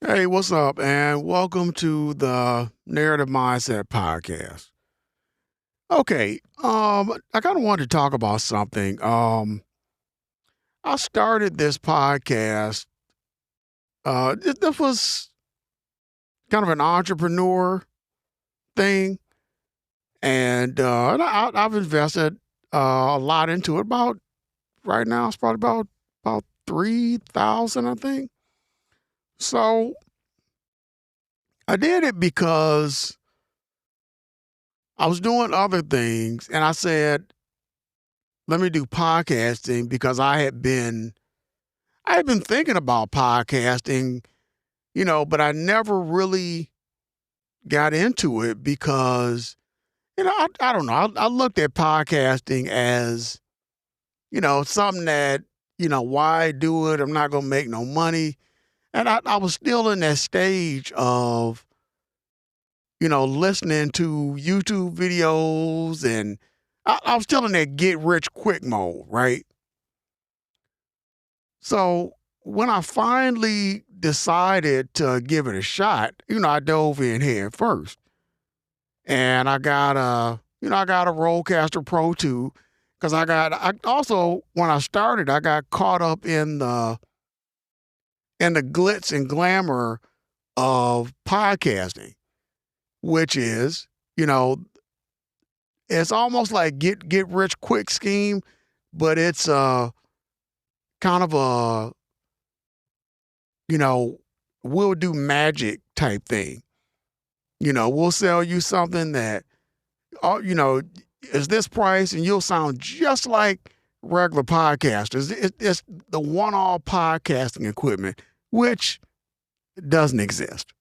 Hey, what's up? And welcome to the Narrative Mindset Podcast. Okay, I kind of wanted to talk about something. I started this podcast. This was kind of an entrepreneur thing, and I've invested a lot into it. About right now, it's probably about 3,000, I think. So I did it because I was doing other things, and I said, let me do podcasting because I had been thinking about podcasting, but I never really got into it because, I don't know. I looked at podcasting as, something that, why do it? I'm not going to make no money. And I was still in that stage of, listening to YouTube videos, and I was still in that get rich quick mode, right? So when I finally decided to give it a shot, I dove in head first, and I got a Rodecaster Pro 2 because I also when I started, I got caught up in the glitz and glamour of podcasting, which is, you know, it's almost like get rich quick scheme, but it's kind of a you know, we'll do magic type thing. We'll sell you something that, is this price and you'll sound just like regular podcasters. It's the one all podcasting equipment, which doesn't exist.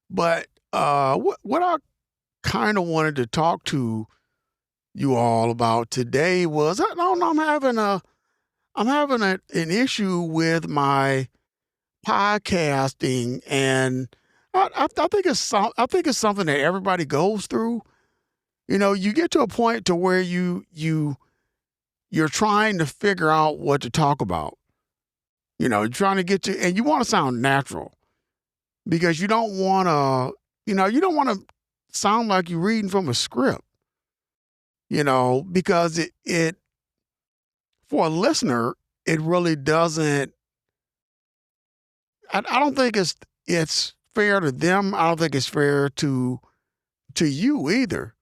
But what I kind of wanted to talk to you all about today was I don't know, I'm having an issue with my podcasting, and I think it's something that everybody goes through. You get to a point to where you're trying to figure out what to talk about. You're trying to get to, and you want to sound natural because you don't want to sound like you're reading from a script. Because it for a listener, it really doesn't. I don't think it's fair to them. I don't think it's fair to you either,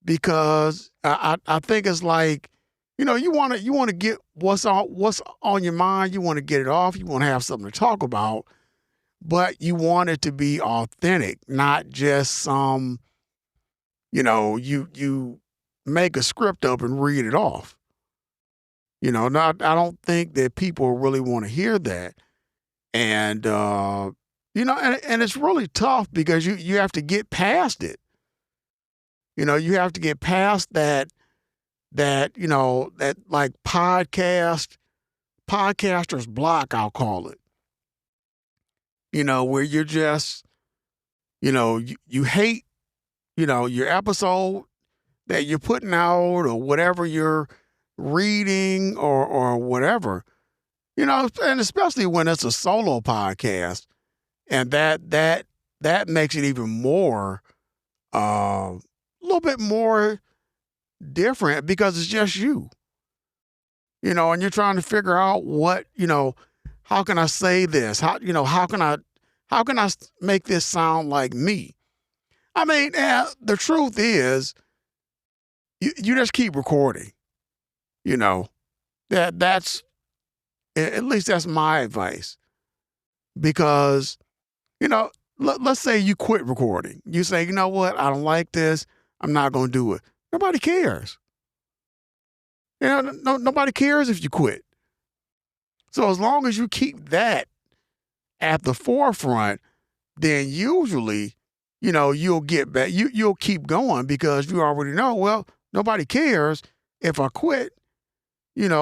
because I think it's like, you want to get what's on your mind. You want to get it off. You want to have something to talk about, but you want it to be authentic, not just some, you make a script up and read it off. Not I don't think that people really want to hear that. And it's really tough because you have to get past it. You have to get past that like podcaster's block, I'll call it. Where you're just, you hate, your episode that you're putting out or whatever you're reading or whatever. And especially when it's a solo podcast, and that makes it even more, a little bit more different because it's just you. And you're trying to figure out how can I say this? How can I make this sound like me? I mean, the truth is, you just keep recording. You know that's at least that's my advice, because let's say you quit recording. You say, you know what, I don't like this. I'm not going to do it. Nobody cares. Nobody cares if you quit. So as long as you keep that at the forefront, then usually, you'll get back. You'll keep going because you already know. Well, nobody cares if I quit.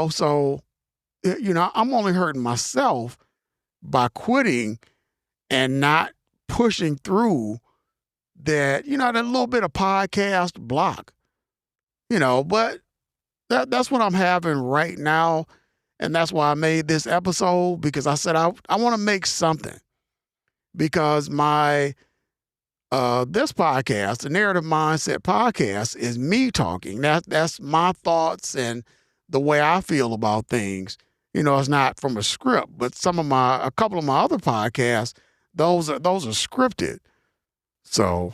So I'm only hurting myself by quitting and not pushing through that little bit of podcast block. But that's what I'm having right now. And that's why I made this episode, because I said I want to make something, because my this podcast, the Narrative Mindset podcast, is me talking. That's my thoughts and the way I feel about things. It's not from a script, but a couple of my other podcasts, those are scripted. So,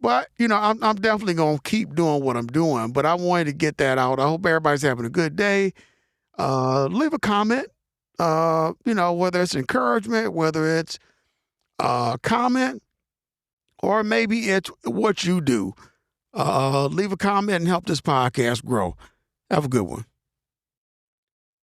but I'm definitely gonna keep doing what I'm doing. But I wanted to get that out. I hope everybody's having a good day. Leave a comment. Whether it's encouragement, whether it's comment, or maybe it's what you do. Leave a comment and help this podcast grow. Have a good one.